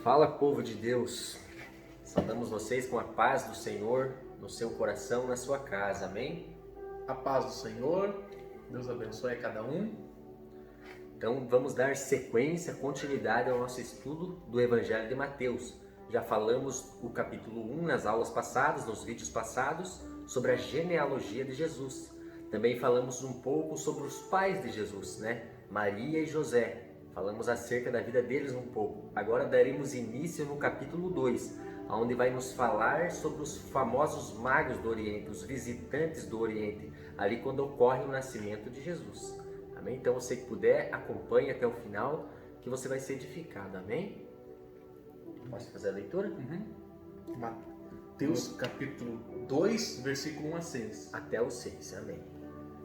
Fala, povo de Deus, saudamos vocês com a paz do Senhor no seu coração, na sua casa, amém? A paz do Senhor, Deus abençoe a cada um. Então vamos dar sequência, continuidade ao nosso estudo do Evangelho de Mateus. Já falamos o capítulo 1 nas aulas passadas, nos vídeos passados, sobre a genealogia de Jesus. Também falamos um pouco sobre os pais de Jesus, né? Maria e José. Falamos acerca da vida deles um pouco. Agora daremos início no capítulo 2, onde vai nos falar sobre os famosos magos do Oriente, os visitantes do Oriente, ali quando ocorre o nascimento de Jesus. Amém? Então você que puder, acompanhe até o final, que você vai ser edificado. Amém? Posso fazer a leitura? Mateus capítulo 2, versículo 1 a 6. Até o 6, amém.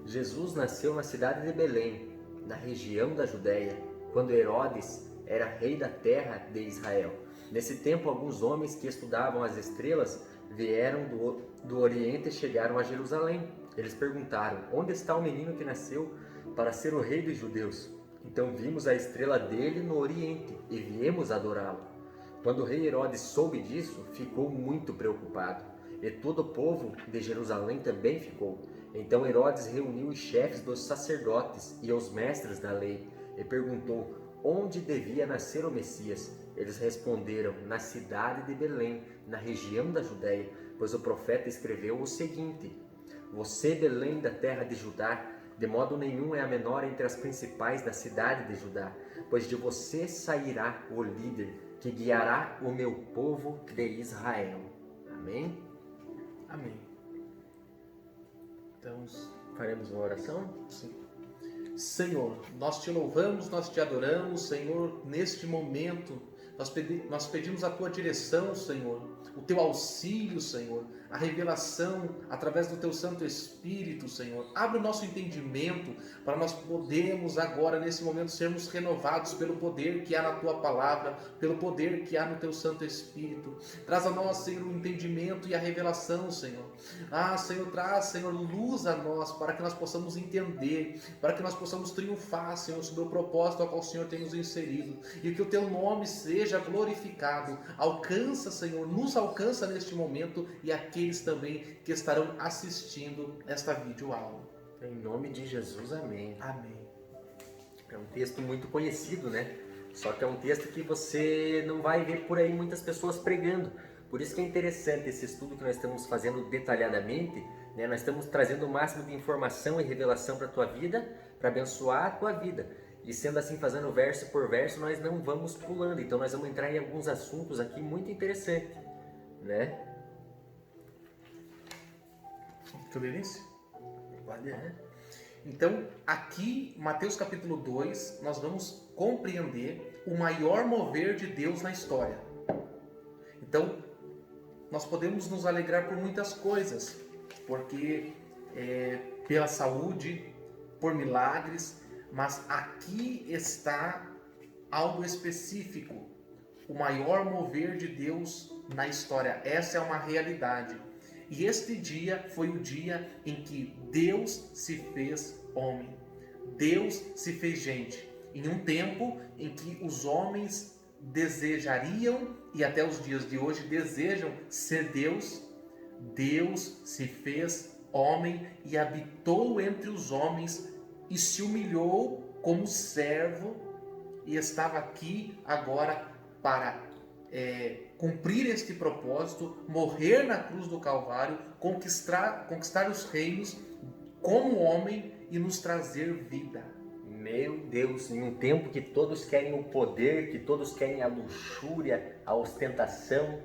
Jesus nasceu na cidade de Belém, na região da Judéia, quando Herodes era rei da terra de Israel. Nesse tempo, alguns homens que estudavam as estrelas vieram do Oriente e chegaram a Jerusalém. Eles perguntaram: onde está o menino que nasceu para ser o rei dos judeus? Então vimos a estrela dele no Oriente e viemos adorá-lo. Quando o rei Herodes soube disso, ficou muito preocupado, e todo o povo de Jerusalém também ficou. Então Herodes reuniu os chefes dos sacerdotes e os mestres da lei e perguntou onde devia nascer o Messias. Eles responderam: na cidade de Belém, na região da Judéia, pois o profeta escreveu o seguinte: você, Belém, da terra de Judá, de modo nenhum é a menor entre as principais da cidade de Judá, pois de você sairá o líder que guiará o meu povo de Israel. Amém? Amém. Então, Faremos uma oração? sim. Senhor, nós te louvamos, nós te adoramos, Senhor, neste momento nós pedimos a tua direção, Senhor, o teu auxílio, Senhor, a revelação através do teu Santo Espírito, Senhor. Abre o nosso entendimento para nós podermos agora, nesse momento, sermos renovados pelo poder que há na tua palavra, pelo poder que há no teu Santo Espírito. Traz a nós, Senhor, o entendimento e a revelação, Senhor. Senhor, traz, Senhor, luz a nós para que nós possamos entender, para que nós possamos triunfar, Senhor, sobre o propósito ao qual o Senhor tem nos inserido, e que o teu nome seja glorificado. Alcança, Senhor, nos alcança neste momento e aqueles também que estarão assistindo esta videoaula. Em nome de Jesus, amém. Amém. É um texto muito conhecido, né? Só que é um texto que você não vai ver por aí muitas pessoas pregando. Por isso que é interessante esse estudo que nós estamos fazendo detalhadamente, né? Nós estamos trazendo o máximo de informação e revelação para a tua vida, para abençoar a tua vida. E sendo assim, fazendo verso por verso, nós não vamos pulando. Então nós vamos entrar em alguns assuntos aqui muito interessantes, né? Quer ler isso? Pode, né? Então, aqui, Mateus capítulo 2, nós vamos compreender o maior mover de Deus na história. Então, nós podemos nos alegrar por muitas coisas, porque pela saúde, por milagres, mas aqui está algo específico, o maior mover de Deus na história. Essa é uma realidade. E este dia foi o dia em que Deus se fez homem. Deus se fez gente. Em um tempo em que os homens desejariam, e até os dias de hoje desejam ser Deus, Deus se fez homem e habitou entre os homens e se humilhou como servo e estava aqui agora para cumprir este propósito, morrer na cruz do Calvário, conquistar os reinos como homem e nos trazer vida. Meu Deus, em um tempo que todos querem o poder, que todos querem a luxúria, a ostentação,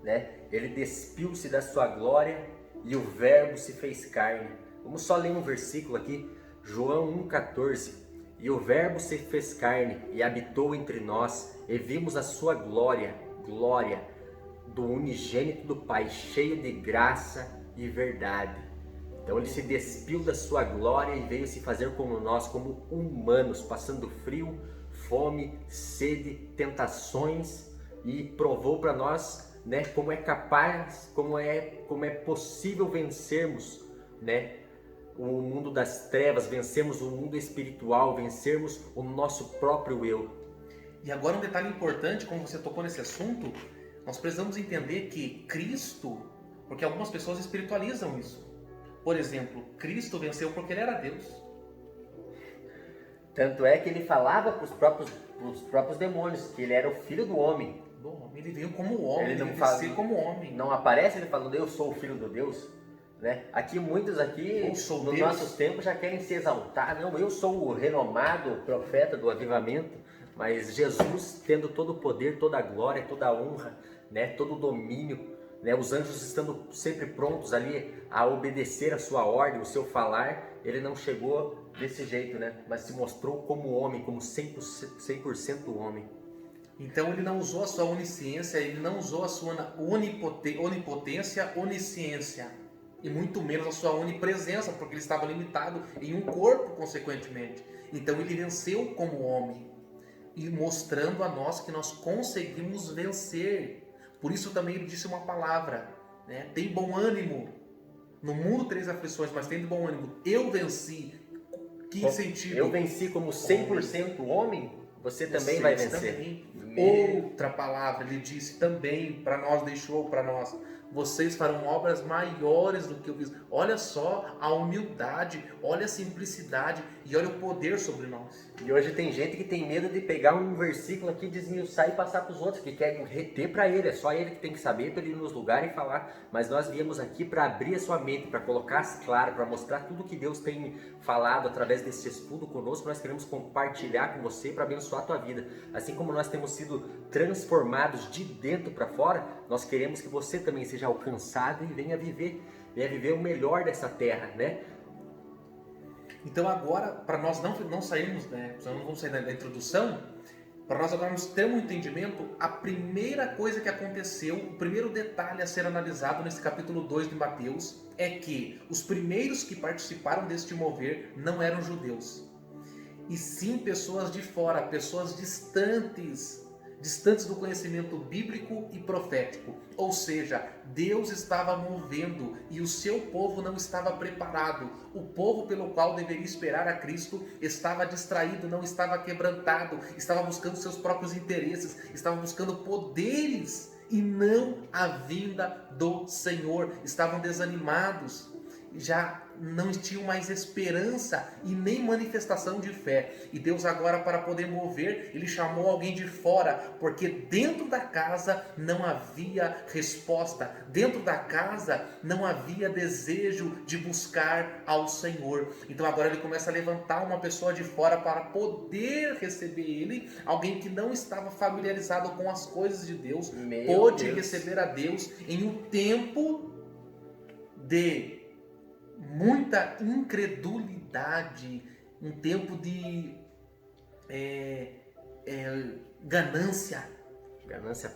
né? Ele despiu-se da sua glória e o Verbo se fez carne. Vamos só ler um versículo aqui, João 1,14. E o Verbo se fez carne e habitou entre nós, e vimos a sua glória do unigênito do Pai, cheio de graça e verdade. Então ele se despiu da sua glória e veio se fazer como nós, como humanos, passando frio, fome, sede, tentações, e provou para nós, né, como é capaz, como é possível vencermos, né, o mundo das trevas, vencermos o mundo espiritual, vencermos o nosso próprio eu. E agora um detalhe importante, como você tocou nesse assunto, nós precisamos entender que Cristo, porque algumas pessoas espiritualizam isso. Por exemplo, Cristo venceu porque ele era Deus. Tanto é que ele falava para os próprios demônios que ele era o filho do homem. Ele veio como homem, Ele não veio fala, ser como homem. não aparece ele falando, eu sou o filho do Deus. Né? Aqui muitos nos nossos tempos já querem se exaltar. Não, eu sou o renomado profeta do avivamento. Mas Jesus, tendo todo o poder, toda a glória, toda a honra, né? Todo o domínio, né? Os anjos estando sempre prontos ali a obedecer a sua ordem, o seu falar, ele não chegou desse jeito, né? Mas se mostrou como homem, como 100% homem. Então ele não usou a sua onisciência, ele não usou a sua onipotência, onisciência, e muito menos a sua onipresença, porque ele estava limitado em um corpo, consequentemente. Então ele venceu como homem, e mostrando a nós que nós conseguimos vencer. Por isso também ele disse uma palavra, né? Tem bom ânimo. No mundo tereis aflições, mas tem bom ânimo. Eu venci. Que sentido? Eu venci como 100% homem, você também vai vencer. Também. Outra palavra, ele disse também, para nós, deixou para nós. Vocês farão obras maiores do que eu fiz. Olha só a humildade, olha a simplicidade e olha o poder sobre nós. E hoje tem gente que tem medo de pegar um versículo aqui, desmiuçar e passar para os outros, que querem reter para ele. É só ele que tem que saber para ele ir nos lugares e falar. Mas nós viemos aqui para abrir a sua mente, para colocar claro, para mostrar tudo que Deus tem falado através desse estudo conosco. Nós queremos compartilhar com você para abençoar a tua vida. Assim como nós temos sido transformados de dentro para fora, nós queremos que você também seja alcançado e venha viver o melhor dessa terra, né? Então agora, para nós não sairmos, né, não vamos sair da introdução, para nós agora termos um entendimento, a primeira coisa que aconteceu, o primeiro detalhe a ser analisado nesse capítulo 2 de Mateus, é que os primeiros que participaram deste mover não eram judeus, e sim pessoas de fora, pessoas distantes do conhecimento bíblico e profético. Ou seja, Deus estava movendo e o seu povo não estava preparado. O povo pelo qual deveria esperar a Cristo estava distraído, não estava quebrantado, estava buscando seus próprios interesses, estava buscando poderes e não a vinda do Senhor. Estavam desanimados, já não tinham mais esperança e nem manifestação de fé. E Deus agora, para poder mover, ele chamou alguém de fora, porque dentro da casa não havia resposta, dentro da casa não havia desejo de buscar ao Senhor. Então agora ele começa a levantar uma pessoa de fora para poder receber ele, alguém que não estava familiarizado com as coisas de Deus, pôde receber a Deus em um tempo de muita incredulidade, um tempo de ganância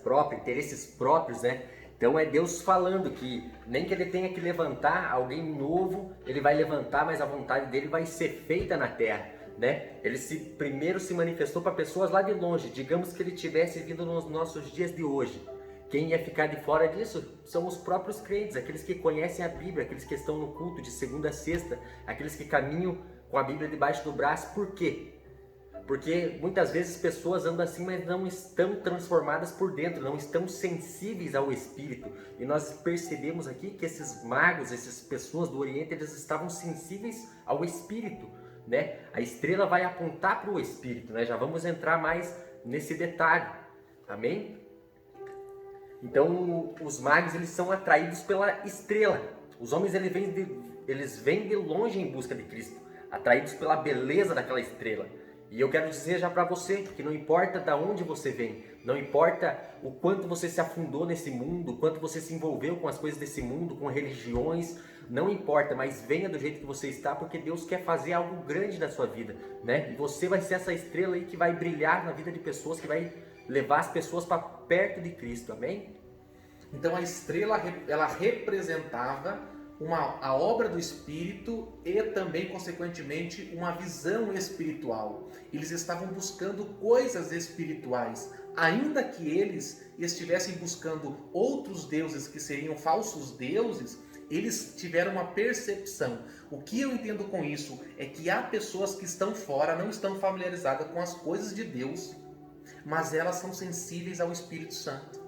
própria, interesses próprios, né? Então é Deus falando que nem que ele tenha que levantar alguém novo, ele vai levantar, mas a vontade dele vai ser feita na terra, né? Ele primeiro se manifestou para pessoas lá de longe. Digamos que ele tivesse vindo nos nossos dias de hoje. Quem ia ficar de fora disso são os próprios crentes, aqueles que conhecem a Bíblia, aqueles que estão no culto de segunda a sexta, aqueles que caminham com a Bíblia debaixo do braço. Por quê? Porque muitas vezes pessoas andam assim, mas não estão transformadas por dentro, não estão sensíveis ao Espírito. E nós percebemos aqui que esses magos, essas pessoas do Oriente, eles estavam sensíveis ao Espírito, né? A estrela vai apontar para o Espírito, né? Já vamos entrar mais nesse detalhe, amém? Então, os magos, eles são atraídos pela estrela. Os homens, eles vêm de longe em busca de Cristo, atraídos pela beleza daquela estrela. E eu quero dizer já para você que não importa de onde você vem, não importa o quanto você se afundou nesse mundo, o quanto você se envolveu com as coisas desse mundo, com religiões, não importa, mas venha do jeito que você está, porque Deus quer fazer algo grande na sua vida, né? E você vai ser essa estrela aí que vai brilhar na vida de pessoas, que vai levar as pessoas para perto de Cristo, amém? Então a estrela, ela representava a obra do Espírito e também, consequentemente, uma visão espiritual. Eles estavam buscando coisas espirituais, ainda que eles estivessem buscando outros deuses que seriam falsos deuses. Eles tiveram uma percepção. O que eu entendo com isso é que há pessoas que estão fora, não estão familiarizadas com as coisas de Deus, mas elas são sensíveis ao Espírito Santo.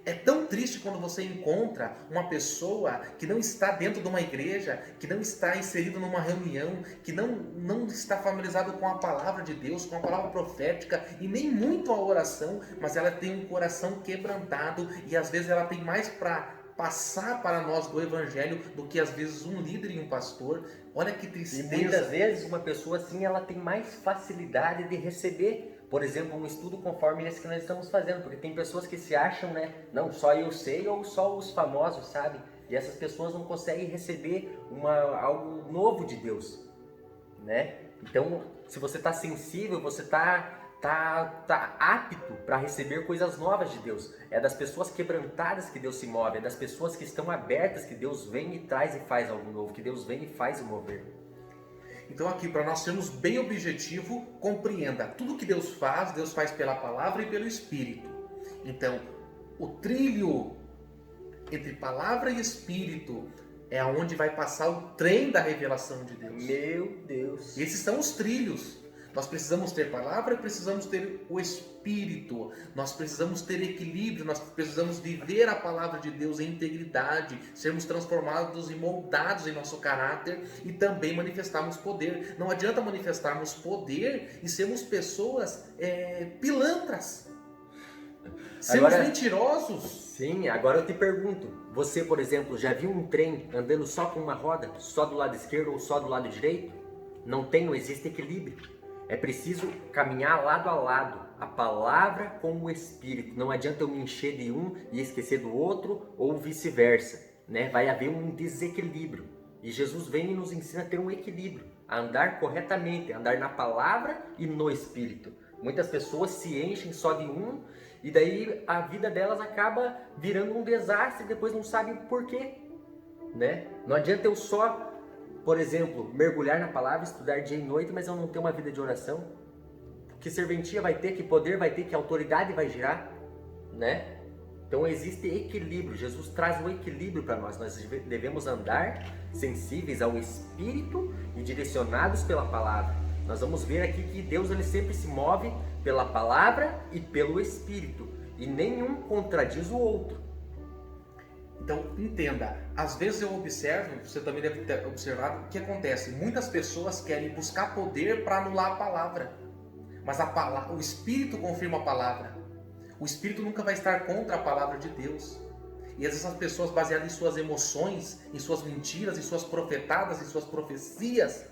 É tão triste quando você encontra uma pessoa que não está dentro de uma igreja, que não está inserido numa reunião, que não está familiarizado com a palavra de Deus, com a palavra profética e nem muito a oração, mas ela tem um coração quebrantado e às vezes ela tem mais para passar para nós do evangelho do que às vezes um líder e um pastor. Olha que tristeza. E muitas vezes uma pessoa assim, ela tem mais facilidade de receber, por exemplo, um estudo conforme esse que nós estamos fazendo, porque tem pessoas que se acham, né, não, só eu sei ou só os famosos, sabe? E essas pessoas não conseguem receber algo novo de Deus, né? Então, se você está sensível, você tá apto para receber coisas novas de Deus. É das pessoas quebrantadas que Deus se move, é das pessoas que estão abertas que Deus vem e traz e faz algo novo, que Deus vem e faz o mover. Então aqui, para nós sermos bem objetivo, compreenda, tudo que Deus faz pela palavra e pelo Espírito. Então, o trilho entre palavra e Espírito é aonde vai passar o trem da revelação de Deus. Meu Deus! Esses são os trilhos. Nós precisamos ter palavra, precisamos ter o Espírito, nós precisamos ter equilíbrio, nós precisamos viver a palavra de Deus em integridade, sermos transformados e moldados em nosso caráter e também manifestarmos poder. Não adianta manifestarmos poder e sermos pessoas pilantras, sermos mentirosos. Sim, agora eu te pergunto, você, por exemplo, já viu um trem andando só com uma roda, só do lado esquerdo ou só do lado direito? Não existe equilíbrio. É preciso caminhar lado a lado, a palavra com o Espírito. Não adianta eu me encher de um e esquecer do outro, ou vice-versa, né? Vai haver um desequilíbrio. E Jesus vem e nos ensina a ter um equilíbrio, a andar corretamente, a andar na palavra e no Espírito. Muitas pessoas se enchem só de um e daí a vida delas acaba virando um desastre e depois não sabem o porquê, né? Não adianta eu só, por exemplo, mergulhar na palavra, estudar dia e noite, mas eu não ter uma vida de oração. Que serventia vai ter, que poder vai ter, que autoridade vai girar, né? Então existe equilíbrio, Jesus traz o equilíbrio para nós. Nós devemos andar sensíveis ao Espírito e direcionados pela palavra. Nós vamos ver aqui que Deus ele sempre se move pela palavra e pelo Espírito, e nenhum contradiz o outro. Então, entenda, às vezes eu observo, você também deve ter observado, o que acontece? Muitas pessoas querem buscar poder para anular a palavra, mas o Espírito confirma a palavra. O Espírito nunca vai estar contra a palavra de Deus. E às vezes as pessoas, baseadas em suas emoções, em suas mentiras, em suas profetadas, em suas profecias,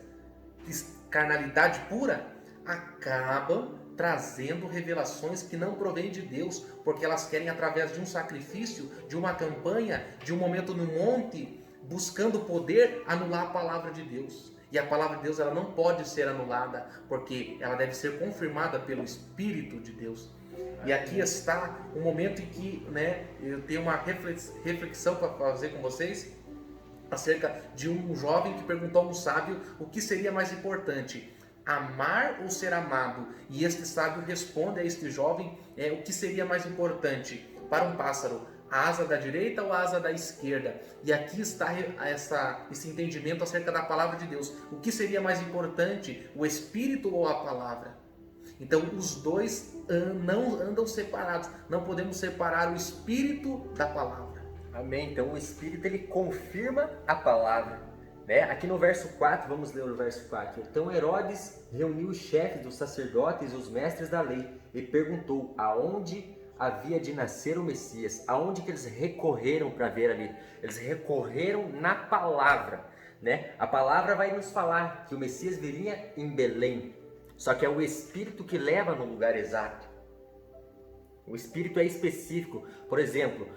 carnalidade pura, acabam trazendo revelações que não provêm de Deus, porque elas querem, através de um sacrifício, de uma campanha, de um momento no monte, buscando poder, anular a palavra de Deus. E a palavra de Deus ela não pode ser anulada, porque ela deve ser confirmada pelo Espírito de Deus. E aqui está um momento em que, né, eu tenho uma reflexão para fazer com vocês, acerca de um jovem que perguntou a um sábio o que seria mais importante, amar ou ser amado? E este sábio responde a este jovem o que seria mais importante para um pássaro, a asa da direita ou a asa da esquerda? E aqui está esse entendimento acerca da palavra de Deus. O que seria mais importante, o Espírito ou a palavra? Então os dois não andam separados, não podemos separar o Espírito da palavra. Amém. Então o Espírito ele confirma a palavra, né? Aqui no verso 4, vamos ler o verso 4. Então Herodes reuniu os chefes dos sacerdotes e os mestres da lei e perguntou aonde havia de nascer o Messias. Aonde que eles recorreram para ver ali? Eles recorreram na palavra, né? A palavra vai nos falar que o Messias viria em Belém. Só que é o Espírito que leva no lugar exato. O Espírito é específico. Por exemplo,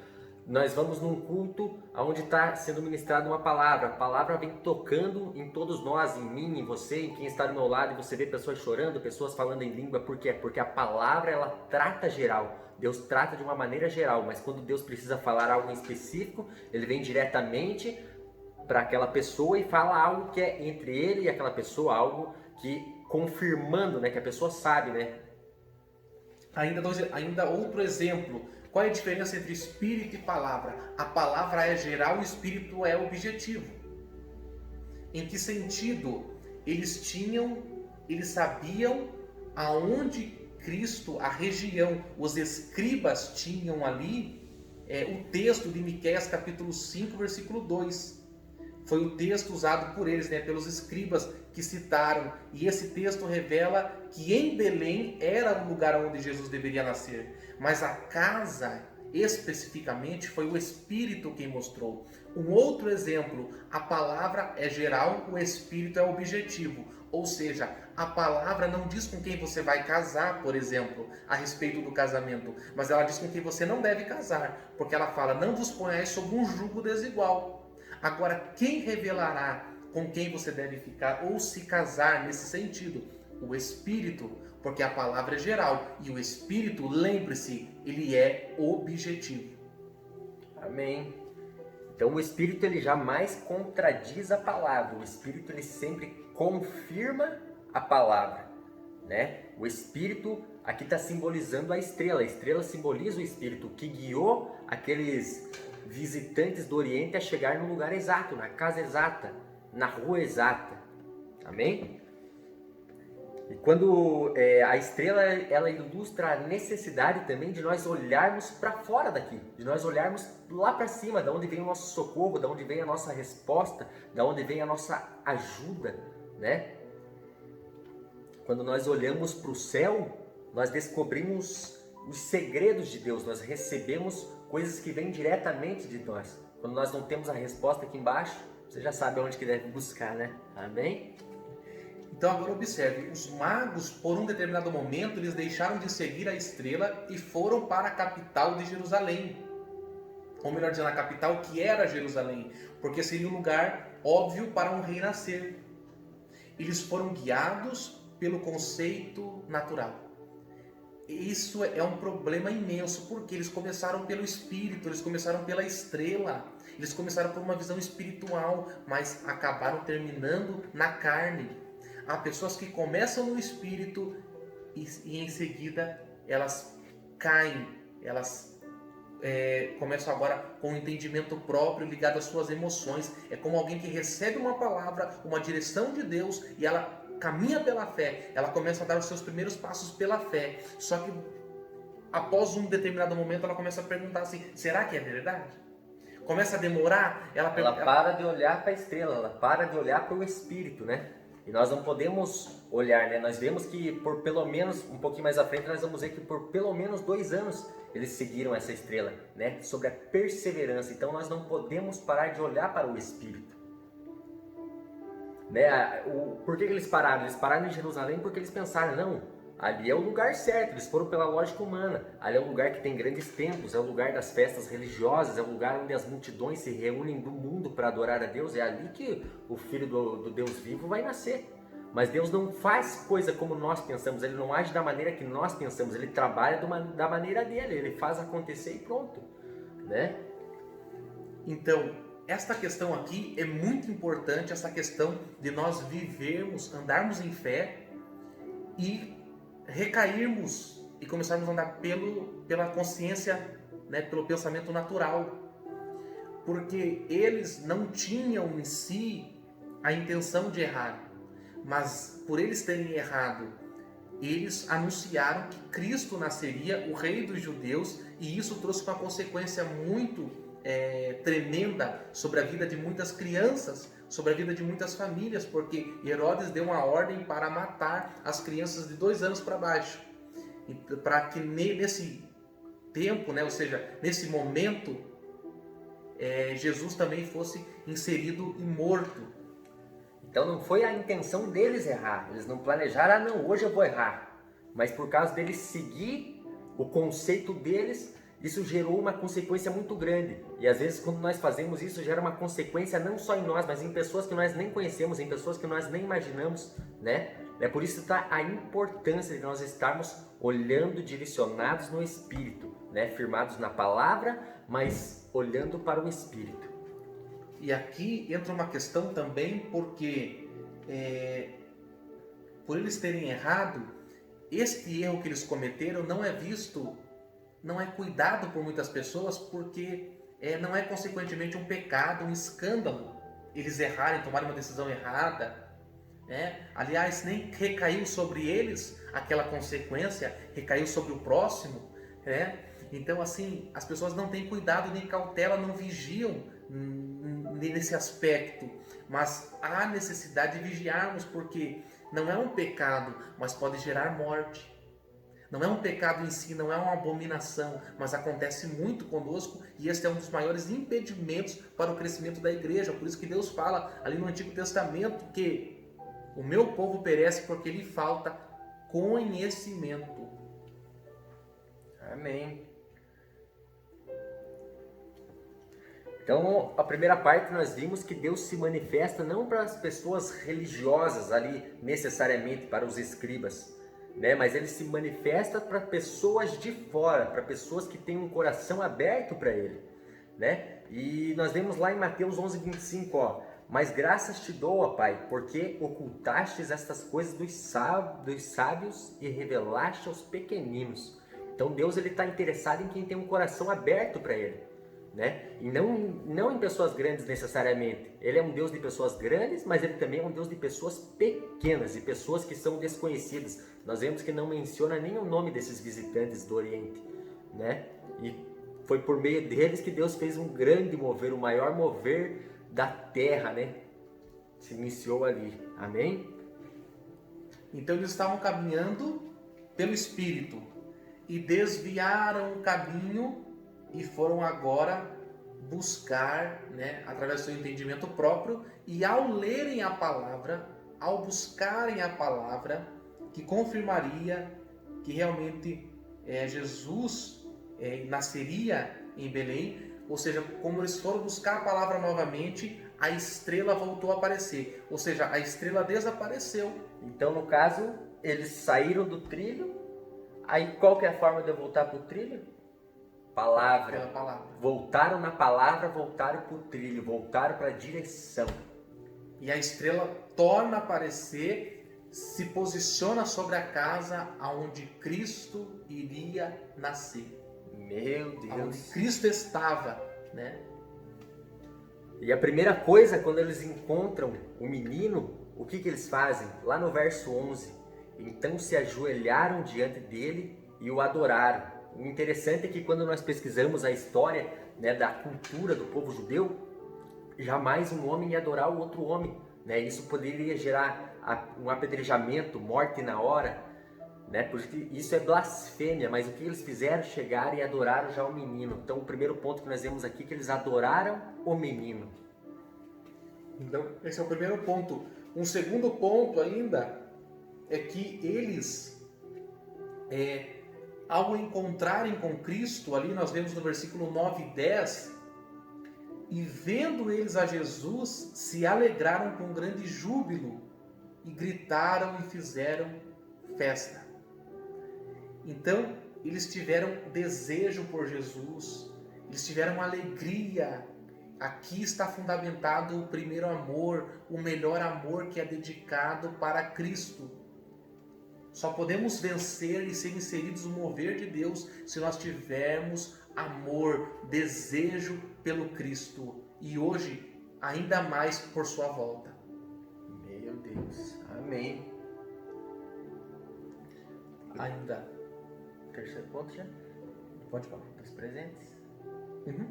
nós vamos num culto onde está sendo ministrada uma palavra. A palavra vem tocando em todos nós, em mim, em você, em quem está do meu lado. E você vê pessoas chorando, pessoas falando em língua. Por quê? Porque a palavra, ela trata geral. Deus trata de uma maneira geral. Mas quando Deus precisa falar algo em específico, Ele vem diretamente para aquela pessoa e fala algo que é entre ele e aquela pessoa. Algo que confirmando, né, que a pessoa sabe, né? Ainda outro exemplo. Qual é a diferença entre espírito e palavra? A palavra é geral, o espírito é objetivo. Em que sentido? Eles sabiam aonde Cristo, a região, os escribas tinham ali o texto de Miqueias capítulo 5, versículo 2. Foi o texto usado por eles, pelos escribas que citaram. E esse texto revela que em Belém era o lugar onde Jesus deveria nascer. Mas a casa, especificamente, foi o Espírito quem mostrou. Um outro exemplo, a palavra é geral, o Espírito é objetivo. Ou seja, a palavra não diz com quem você vai casar, por exemplo, a respeito do casamento. Mas ela diz com quem você não deve casar. Porque ela fala, não vos ponhais sob um jugo desigual. Agora, quem revelará com quem você deve ficar ou se casar nesse sentido? O Espírito, porque a palavra é geral e o Espírito, lembre-se, ele é objetivo. Amém. Então o Espírito ele jamais contradiz a palavra, o Espírito ele sempre confirma a palavra, né? O Espírito aqui está simbolizando a estrela simboliza o Espírito que guiou aqueles visitantes do Oriente a chegar no lugar exato, na casa exata, na rua exata. Amém? E quando a estrela ela ilustra a necessidade também de nós olharmos para fora daqui, de nós olharmos lá para cima, da onde vem o nosso socorro, da onde vem a nossa resposta, da onde vem a nossa ajuda, né? Quando nós olhamos para o céu, nós descobrimos os segredos de Deus, nós recebemos coisas que vêm diretamente de nós. Quando nós não temos a resposta aqui embaixo, você já sabe onde que deve buscar, né? Amém? Então agora observe, os magos, por um determinado momento, eles deixaram de seguir a estrela e foram para a capital de Jerusalém. Ou melhor dizendo, a capital que era Jerusalém, porque seria um lugar óbvio para um rei nascer. Eles foram guiados pelo conceito natural. Isso é um problema imenso, porque eles começaram pelo Espírito, eles começaram pela estrela, eles começaram por uma visão espiritual, mas acabaram terminando na carne. Há pessoas que começam no Espírito e em seguida elas caem, elas começam agora com um entendimento próprio ligado às suas emoções. É como alguém que recebe uma palavra, uma direção de Deus e ela caminha pela fé, ela começa a dar os seus primeiros passos pela fé. Só que após um determinado momento ela começa a perguntar assim, será que é verdade? Começa a demorar, ela para de olhar para a estrela, ela para de olhar para o Espírito, né? E nós não podemos olhar, né? Nós vemos que por pelo menos, um pouquinho mais à frente, nós vamos ver que por pelo menos 2 anos eles seguiram essa estrela, né? Sobre a perseverança. Então nós não podemos parar de olhar para o Espírito. Né? Por que eles pararam? Eles pararam em Jerusalém porque eles pensaram, não, ali é o lugar certo, eles foram pela lógica humana. Ali é o lugar que tem grandes templos, é o lugar das festas religiosas, é o lugar onde as multidões se reúnem do mundo para adorar a Deus. É ali que o Filho do Deus vivo vai nascer. Mas Deus não faz coisa como nós pensamos, Ele não age da maneira que nós pensamos, Ele trabalha da maneira dele, Ele faz acontecer e pronto, né? Então, esta questão aqui é muito importante, essa questão de nós vivermos, andarmos em fé e recairmos e começarmos a andar pela consciência, né, pelo pensamento natural. Porque eles não tinham em si a intenção de errar, mas por eles terem errado, eles anunciaram que Cristo nasceria, o Rei dos Judeus, e isso trouxe uma consequência muito tremenda sobre a vida de muitas crianças, sobre a vida de muitas famílias, porque Herodes deu uma ordem para matar as crianças de 2 anos para baixo, para que nesse tempo, né, ou seja, nesse momento, Jesus também fosse inserido e morto. Então não foi a intenção deles errar, eles não planejaram, não, hoje eu vou errar, mas por causa deles seguir o conceito deles, isso gerou uma consequência muito grande. E às vezes quando nós fazemos isso, gera uma consequência não só em nós, mas em pessoas que nós nem conhecemos, em pessoas que nós nem imaginamos, né? É por isso que está a importância de nós estarmos olhando direcionados no Espírito, né? Firmados na palavra, mas olhando para o Espírito. E aqui entra uma questão também, porque por eles terem errado, este erro que eles cometeram não é visto, não é cuidado por muitas pessoas, porque não é consequentemente um pecado, um escândalo. Eles errarem, tomarem uma decisão errada, Aliás, nem recaiu sobre eles aquela consequência, recaiu sobre o próximo. Então, assim, as pessoas não têm cuidado nem cautela, não vigiam nesse aspecto. Mas há necessidade de vigiarmos, porque não é um pecado, mas pode gerar morte. Não é um pecado em si, não é uma abominação, mas acontece muito conosco e este é um dos maiores impedimentos para o crescimento da igreja. Por isso que Deus fala ali no Antigo Testamento que o meu povo perece porque lhe falta conhecimento. Amém. Então, a primeira parte nós vimos que Deus se manifesta não para as pessoas religiosas ali, necessariamente para os escribas, né? Mas ele se manifesta para pessoas de fora, para pessoas que têm um coração aberto para ele, né? E nós vemos lá em Mateus 11:25, ó: mas graças te dou, ó Pai, porque ocultastes estas coisas dos sábios e revelaste aos pequeninos. Então Deus está interessado em quem tem um coração aberto para ele, né? E não em pessoas grandes necessariamente. Ele é um Deus de pessoas grandes, mas ele também é um Deus de pessoas pequenas, de pessoas que são desconhecidas. Nós vemos que não menciona nem o nome desses visitantes do Oriente, né? E foi por meio deles que Deus fez um grande mover, o maior mover da terra, né? Se iniciou ali. Amém? Então eles estavam caminhando pelo Espírito e desviaram o caminho e foram agora buscar, né, através do seu entendimento próprio, e ao lerem a palavra, ao buscarem a palavra, que confirmaria que realmente Jesus nasceria em Belém, ou seja, como eles foram buscar a palavra novamente, a estrela voltou a aparecer, ou seja, a estrela desapareceu. Então, no caso, eles saíram do trilho. Aí qual que é a forma de eu voltar para o trilho? Palavra. Pela palavra. Voltaram na palavra, voltaram para o trilho, voltaram para a direção. E a estrela torna a aparecer, se posiciona sobre a casa aonde Cristo iria nascer. Meu Deus. Aonde Cristo estava, né? E a primeira coisa, quando eles encontram o menino, o que eles fazem? Lá no verso 11. Então se ajoelharam diante dele e o adoraram. O interessante é que quando nós pesquisamos a história, né, da cultura do povo judeu, jamais um homem ia adorar o outro homem, né? Isso poderia gerar um apedrejamento, morte na hora, né? Porque isso é blasfêmia, mas o que eles fizeram? Chegaram e adoraram já o menino. Então o primeiro ponto que nós vemos aqui é que eles adoraram o menino. Então esse é o primeiro ponto. Um segundo ponto ainda é que eles, ao encontrarem com Cristo, ali nós vemos no versículo 9 e 10, e vendo eles a Jesus, se alegraram com grande júbilo, e gritaram e fizeram festa. Então, eles tiveram desejo por Jesus, eles tiveram alegria. Aqui está fundamentado o primeiro amor, o melhor amor que é dedicado para Cristo. Só podemos vencer e ser inseridos no mover de Deus se nós tivermos amor, desejo pelo Cristo. E hoje, ainda mais por sua volta. Meu Deus. Amém. Ainda. Terceiro ponto já? Pode falar. Dos presentes. Uhum.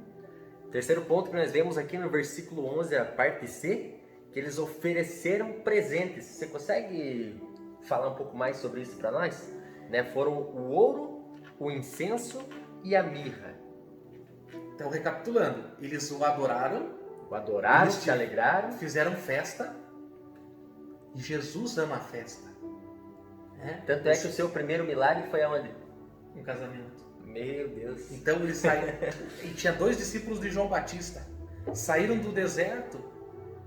Terceiro ponto que nós vemos aqui no versículo 11, a parte C, que eles ofereceram presentes. Você consegue falar um pouco mais sobre isso para nós? Né? Foram o ouro, o incenso e a mirra. Então, recapitulando, eles o adoraram, Eles se alegraram, fizeram festa, e Jesus ama a festa. Tanto é que o seu primeiro milagre foi aonde? Um casamento. Meu Deus. Então eles saíram. E tinha 2 discípulos de João Batista. Saíram do deserto,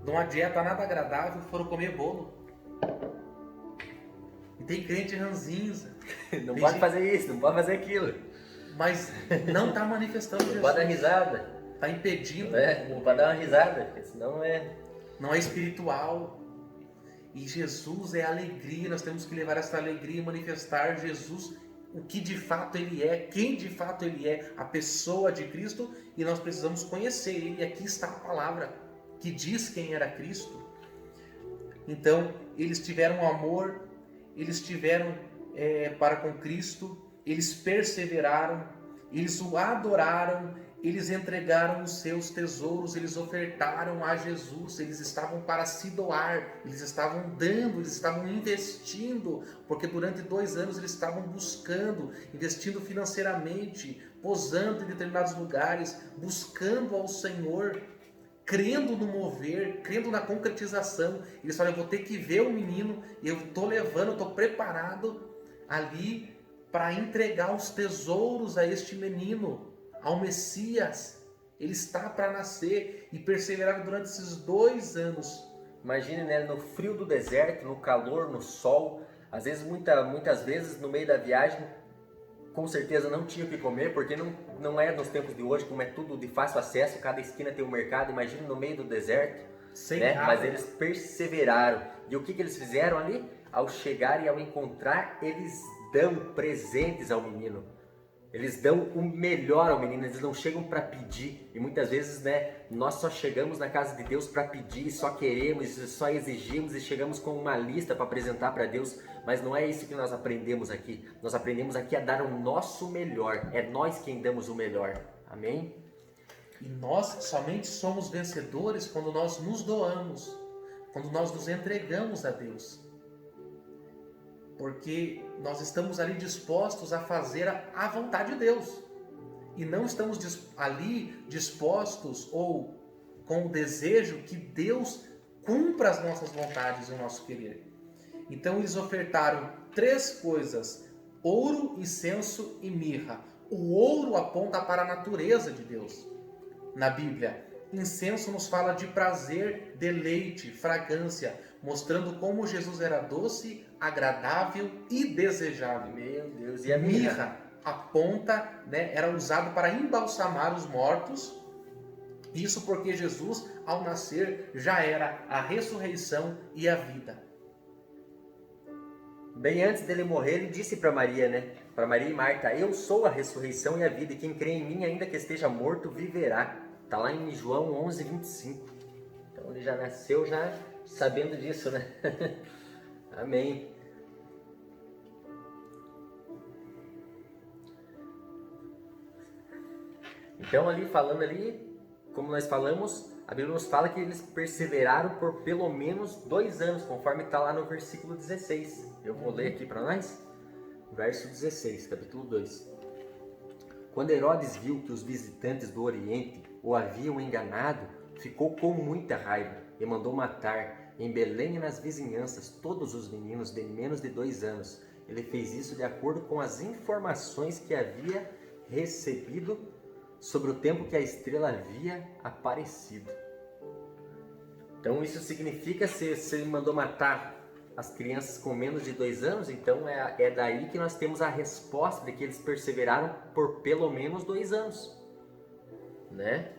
de uma dieta nada agradável, foram comer bolo. E tem crente ranzinza. Não pode fazer isso, não pode fazer aquilo. Mas não está manifestando Não Jesus. pode dar risada. Está impedindo. Não pode dar uma risada, porque senão Não é espiritual. E Jesus é alegria. Nós temos que levar essa alegria e manifestar Jesus, o que de fato Ele é, quem de fato Ele é, a pessoa de Cristo, e nós precisamos conhecer Ele. E aqui está a palavra que diz quem era Cristo. Então, eles tiveram amor, eles tiveram para com Cristo, eles perseveraram, eles o adoraram, eles entregaram os seus tesouros, eles ofertaram a Jesus, eles estavam para se doar, eles estavam dando, eles estavam investindo, porque durante 2 anos eles estavam buscando, investindo financeiramente, posando em determinados lugares, buscando ao Senhor, crendo no mover, crendo na concretização. Eles falam, eu vou ter que ver o menino, eu estou levando, estou preparado ali para entregar os tesouros a este menino, ao Messias. Ele está para nascer, e perseveraram durante esses 2 anos. Imagine, né, no frio do deserto, no calor, no sol, às vezes, muitas vezes no meio da viagem, com certeza não tinha o que comer, porque não é nos tempos de hoje, como é tudo de fácil acesso, cada esquina tem um mercado. Imagine no meio do deserto, Sem né? água. Mas eles perseveraram. E o que eles fizeram ali? Ao chegar e ao encontrar, eles dão presentes ao menino. Eles dão o melhor ao menino, eles não chegam para pedir. E muitas vezes, né, nós só chegamos na casa de Deus para pedir, só queremos, só exigimos e chegamos com uma lista para apresentar para Deus. Mas não é isso que nós aprendemos aqui. Nós aprendemos aqui a dar o nosso melhor. É nós quem damos o melhor. Amém? E nós somente somos vencedores quando nós nos doamos, quando nós nos entregamos a Deus. Porque nós estamos ali dispostos a fazer a vontade de Deus. E não estamos ali dispostos ou com o desejo que Deus cumpra as nossas vontades e o nosso querer. Então eles ofertaram 3 coisas: ouro, incenso e mirra. O ouro aponta para a natureza de Deus. Na Bíblia, incenso nos fala de prazer, deleite, fragrância, mostrando como Jesus era doce, agradável e desejável. Meu Deus, e a Mirra aponta, né, era usado para embalsamar os mortos. Isso porque Jesus, ao nascer, já era a ressurreição e a vida. Bem antes dele morrer, ele disse para Maria, né? Para Maria e Marta: eu sou a ressurreição e a vida, e quem crê em mim, ainda que esteja morto, viverá. Está lá em João 11:25. Então ele já nasceu já sabendo disso, né? Amém. Então ali, falando ali, como nós falamos, a Bíblia nos fala que eles perseveraram por pelo menos 2 anos, conforme está lá no versículo 16. Eu vou ler aqui para nós. Verso 16, capítulo 2. Quando Herodes viu que os visitantes do Oriente o haviam enganado, ficou com muita raiva e mandou matar, em Belém e nas vizinhanças, todos os meninos de menos de 2 anos. Ele fez isso de acordo com as informações que havia recebido sobre o tempo que a estrela havia aparecido. Então isso significa, se ele mandou matar as crianças com menos de 2 anos, então é daí que nós temos a resposta de que eles perseveraram por pelo menos 2 anos, né?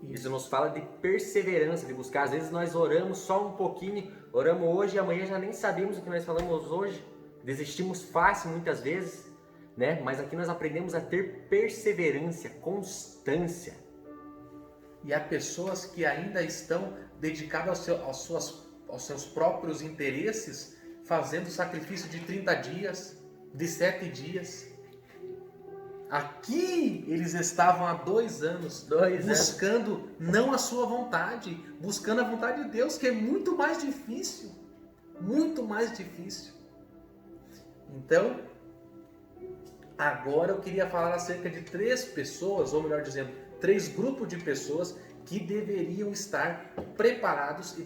Isso nos fala de perseverança, de buscar. Às vezes nós oramos só um pouquinho, oramos hoje e amanhã já nem sabemos o que nós falamos hoje, desistimos fácil muitas vezes, né? Mas aqui nós aprendemos a ter perseverança, constância. E há pessoas que ainda estão dedicadas aos seus próprios interesses, fazendo sacrifício de 30 dias, de 7 dias. Aqui eles estavam há 2 anos, buscando não a sua vontade, buscando a vontade de Deus, que é muito mais difícil. Muito mais difícil. Então, agora eu queria falar acerca de 3 pessoas, ou melhor dizendo, 3 grupos de pessoas que deveriam estar preparados e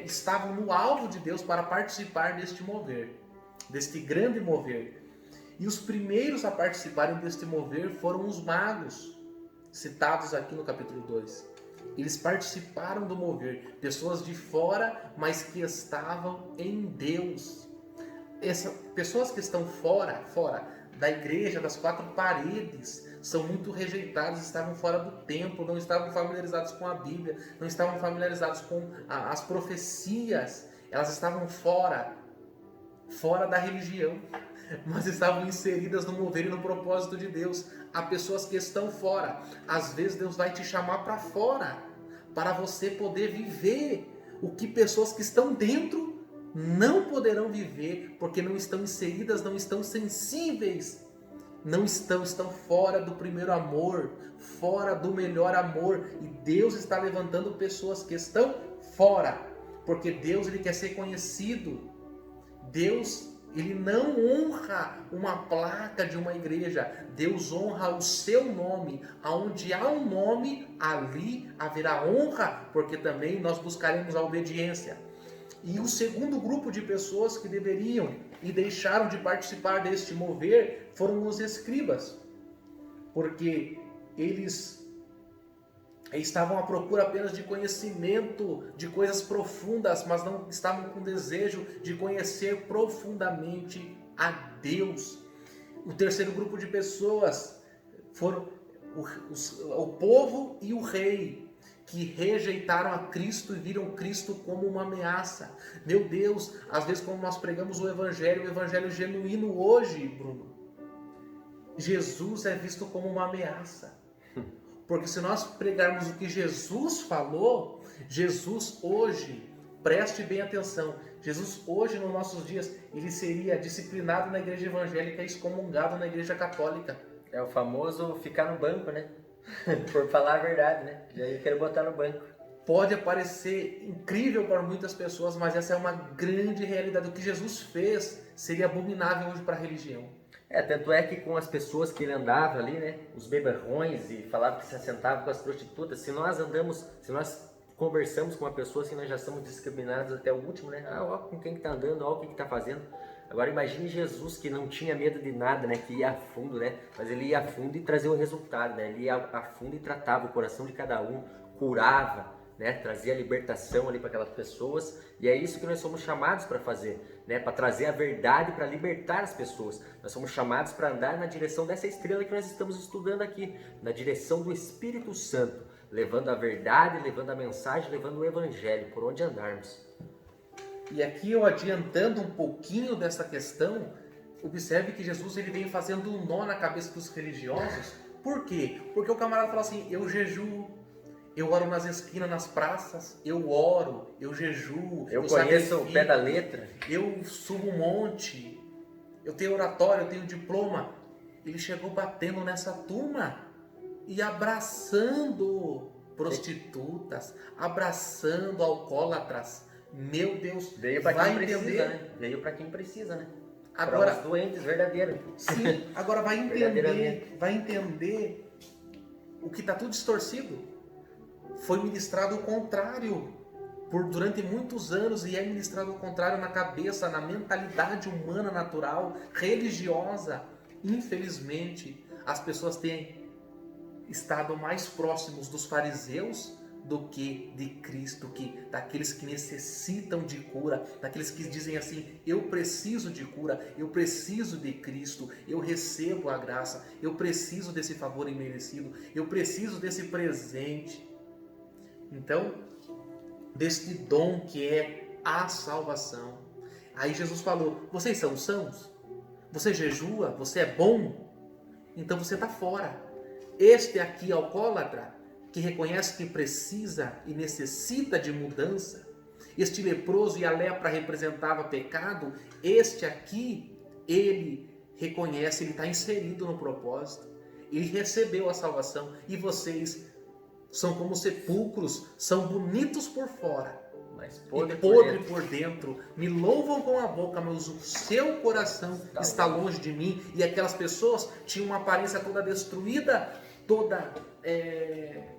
estavam no alvo de Deus para participar deste mover, deste grande mover. E os primeiros a participarem deste mover foram os magos, citados aqui no capítulo 2. Eles participaram do mover, pessoas de fora, mas que estavam em Deus. Pessoas que estão fora da igreja, das 4 paredes, são muito rejeitados, estavam fora do templo, não estavam familiarizados com a Bíblia, não estavam familiarizados com as profecias, elas estavam fora da religião, mas estavam inseridas no mover e no propósito de Deus. Há pessoas que estão fora. Às vezes Deus vai te chamar para fora, para você poder viver o que pessoas que estão dentro não poderão viver, porque não estão inseridas, não estão sensíveis, estão fora do primeiro amor, fora do melhor amor. E Deus está levantando pessoas que estão fora, porque Deus ele quer ser conhecido. Deus ele não honra uma placa de uma igreja, Deus honra o seu nome. Aonde há um nome, ali haverá honra, porque também nós buscaremos a obediência. E o segundo grupo de pessoas que deveriam e deixaram de participar deste mover foram os escribas, porque eles estavam à procura apenas de conhecimento, de coisas profundas, mas não estavam com desejo de conhecer profundamente a Deus. O terceiro grupo de pessoas foram o povo e o rei, que rejeitaram a Cristo e viram Cristo como uma ameaça. Meu Deus, às vezes quando nós pregamos o evangelho genuíno hoje, Bruno, Jesus é visto como uma ameaça. Porque se nós pregarmos o que Jesus falou, Jesus hoje, preste bem atenção, Jesus hoje nos nossos dias, ele seria disciplinado na igreja evangélica e excomungado na igreja católica. É o famoso ficar no banco, né? Por falar a verdade, né? Já eu quero botar no banco. Pode parecer incrível para muitas pessoas, mas essa é uma grande realidade. O que Jesus fez seria abominável hoje para a religião. Tanto é que com as pessoas que ele andava ali, né? Os beberrões, e falava que se assentava com as prostitutas. Se nós conversamos com uma pessoa assim, nós já somos discriminados até o último, né? Ó com quem que tá andando, ó o que tá fazendo. Agora imagine Jesus, que não tinha medo de nada, né? Que ia a fundo, né? Mas ele ia a fundo e trazia o resultado, né? Ele ia a fundo e tratava o coração de cada um, curava, né? Trazia a libertação ali para aquelas pessoas. E é isso que nós somos chamados para fazer, né? Para trazer a verdade, para libertar as pessoas. Nós somos chamados para andar na direção dessa estrela que nós estamos estudando aqui, na direção do Espírito Santo, levando a verdade, levando a mensagem, levando o evangelho por onde andarmos. E aqui eu adiantando um pouquinho dessa questão, observe que Jesus ele vem fazendo um nó na cabeça dos religiosos. Por quê? Porque o camarada fala assim, eu jejuo, eu oro nas esquinas, nas praças, eu oro, eu jejuo, eu conheço o pé da letra, eu subo um monte, eu tenho oratório, eu tenho diploma. Ele chegou batendo nessa turma e abraçando prostitutas, abraçando alcoólatras. Meu Deus, veio para quem precisa, né? Veio para quem precisa, né? Agora, para os doentes verdadeiros. Sim, agora vai entender o que está tudo distorcido. Foi ministrado o contrário durante muitos anos, e é ministrado o contrário na cabeça, na mentalidade humana natural, religiosa. Infelizmente, as pessoas têm estado mais próximos dos fariseus do que de Cristo, daqueles que necessitam de cura, daqueles que dizem assim, eu preciso de cura, eu preciso de Cristo, eu recebo a graça, eu preciso desse favor imerecido, eu preciso desse presente. Então, deste dom que é a salvação. Aí Jesus falou, vocês são sãos? Você jejua? Você é bom? Então você está fora. Este aqui, alcoólatra, que reconhece que precisa e necessita de mudança, este leproso, e a lepra representava pecado, este aqui, ele reconhece, ele está inserido no propósito, ele recebeu a salvação, e vocês são como sepulcros, são bonitos por fora, mas podre por dentro, me louvam com a boca, mas o seu coração está longe de mim. E aquelas pessoas tinham uma aparência toda destruída, toda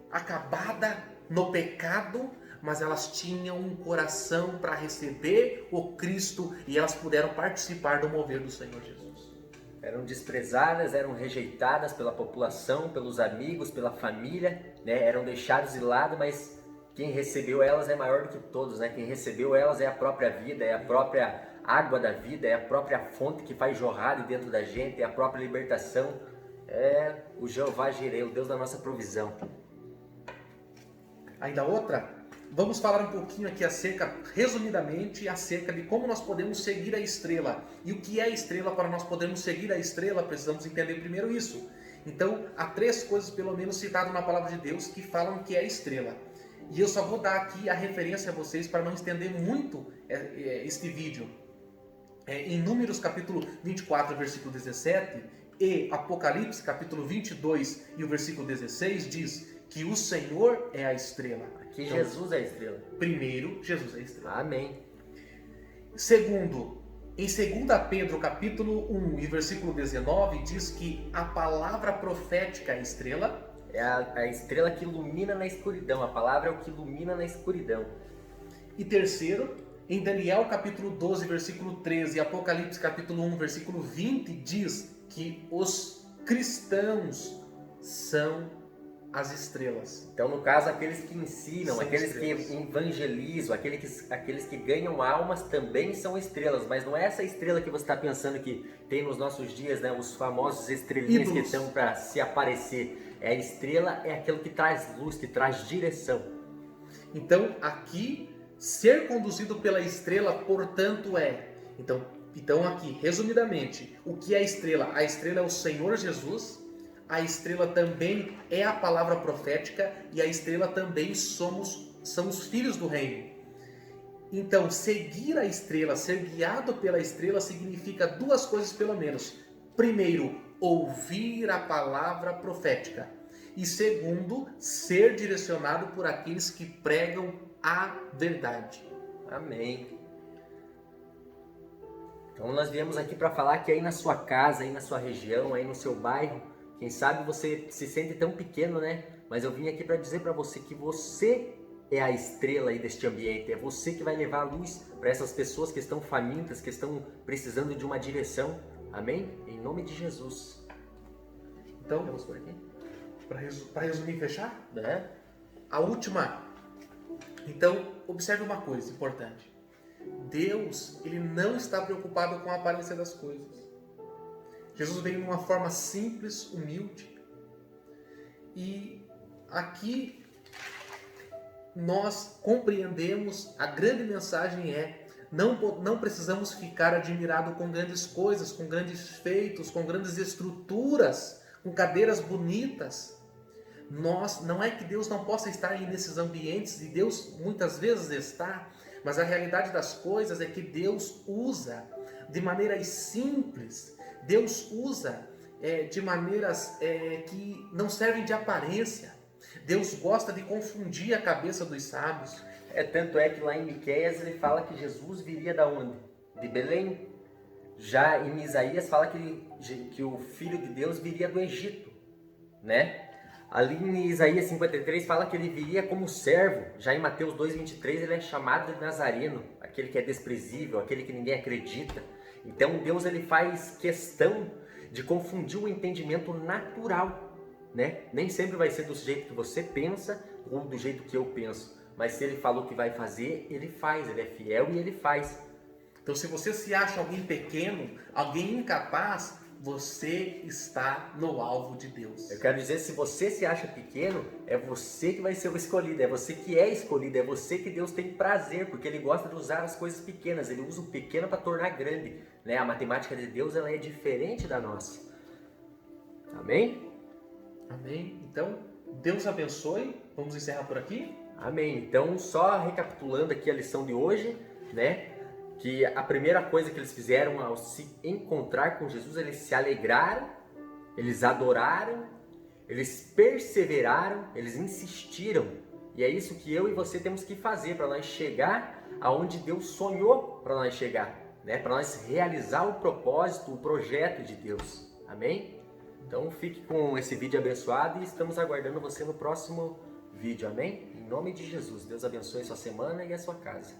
acabada no pecado, mas elas tinham um coração para receber o Cristo, e elas puderam participar do mover do Senhor Jesus. Eram desprezadas, eram rejeitadas pela população, pelos amigos, pela família, né? Eram deixados de lado, mas quem recebeu elas é maior do que todos, né? Quem recebeu elas é a própria vida, é a própria água da vida, é a própria fonte que faz jorrar de dentro da gente, é a própria libertação. É o Jeová Jireh, o Deus da nossa provisão. Ainda outra, vamos falar um pouquinho aqui resumidamente, acerca de como nós podemos seguir a estrela. E o que é a estrela? Para nós podermos seguir a estrela, precisamos entender primeiro isso. Então, há 3 coisas, pelo menos, citadas na palavra de Deus, que falam que é a estrela. E eu só vou dar aqui a referência a vocês para não estender muito este vídeo. Em Números capítulo 24, versículo 17, e Apocalipse capítulo 22 e o versículo 16 diz que o Senhor é a estrela. Que então, Jesus é a estrela. Primeiro, Jesus é a estrela. Amém. Segundo, em 2 Pedro capítulo 1 e versículo 19 diz que a palavra profética é a estrela. É a estrela que ilumina na escuridão. A palavra é o que ilumina na escuridão. E terceiro, em Daniel capítulo 12, versículo 13 e Apocalipse capítulo 1, versículo 20 diz que os cristãos são as estrelas. Então, no caso, aqueles que ensinam, são aqueles estrelas. que evangelizam, aqueles que ganham almas também são estrelas. Mas não é essa estrela que você está pensando que tem nos nossos dias, né? Os famosos estrelinhas que estão para se aparecer. A estrela é aquilo que traz luz, que traz direção. Então, aqui, ser conduzido pela estrela, portanto, é. Então aqui, resumidamente, o que é a estrela? A estrela é o Senhor Jesus. A estrela também é a palavra profética e a estrela também são os filhos do reino. Então, seguir a estrela, ser guiado pela estrela significa duas coisas pelo menos. Primeiro, ouvir a palavra profética. E segundo, ser direcionado por aqueles que pregam a verdade. Amém. Então nós viemos aqui para falar que aí na sua casa, aí na sua região, aí no seu bairro, quem sabe você se sente tão pequeno, né? Mas eu vim aqui para dizer para você que você é a estrela aí deste ambiente. É você que vai levar a luz para essas pessoas que estão famintas, que estão precisando de uma direção. Amém? Em nome de Jesus. Então, vamos por aqui. Para resumir e fechar? Né? A última. Então, observe uma coisa importante. Deus, ele não está preocupado com a aparência das coisas. Jesus veio numa forma simples, humilde. E aqui nós compreendemos, a grande mensagem não precisamos ficar admirados com grandes coisas, com grandes feitos, com grandes estruturas, com cadeiras bonitas. Não é que Deus não possa estar aí nesses ambientes, e Deus muitas vezes está, mas a realidade das coisas é que Deus usa de maneiras simples, Deus usa de maneiras que não servem de aparência. Deus gosta de confundir a cabeça dos sábios. Tanto é que lá em Miqueias ele fala que Jesus viria da onde? De Belém. Já em Isaías fala que o Filho de Deus viria do Egito, né? Ali em Isaías 53 fala que ele viria como servo. Já em Mateus 2,23 ele é chamado de Nazareno, aquele que é desprezível, aquele que ninguém acredita. Então Deus ele faz questão de confundir o entendimento natural, né? Nem sempre vai ser do jeito que você pensa ou do jeito que eu penso. Mas se ele falou que vai fazer, ele faz, ele é fiel e ele faz. Então se você se acha alguém pequeno, alguém incapaz, você está no alvo de Deus. Eu quero dizer, se você se acha pequeno, é você que vai ser o escolhido, é você que é escolhido, é você que Deus tem prazer, porque Ele gosta de usar as coisas pequenas, Ele usa o pequeno para tornar grande, né? A matemática de Deus ela é diferente da nossa. Amém? Amém. Então, Deus abençoe. Vamos encerrar por aqui? Amém. Então, só recapitulando aqui a lição de hoje, né? Que a primeira coisa que eles fizeram ao se encontrar com Jesus, eles se alegraram, eles adoraram, eles perseveraram, eles insistiram. E é isso que eu e você temos que fazer para nós chegar aonde Deus sonhou para nós chegar, né? Para nós realizar o propósito, o projeto de Deus. Amém? Então fique com esse vídeo abençoado e estamos aguardando você no próximo vídeo. Amém? Em nome de Jesus, Deus abençoe sua semana e a sua casa.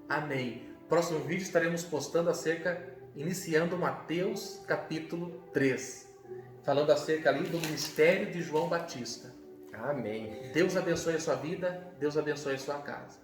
Amém. Próximo vídeo estaremos postando iniciando Mateus capítulo 3, falando acerca ali do ministério de João Batista. Amém. Deus abençoe a sua vida, Deus abençoe a sua casa.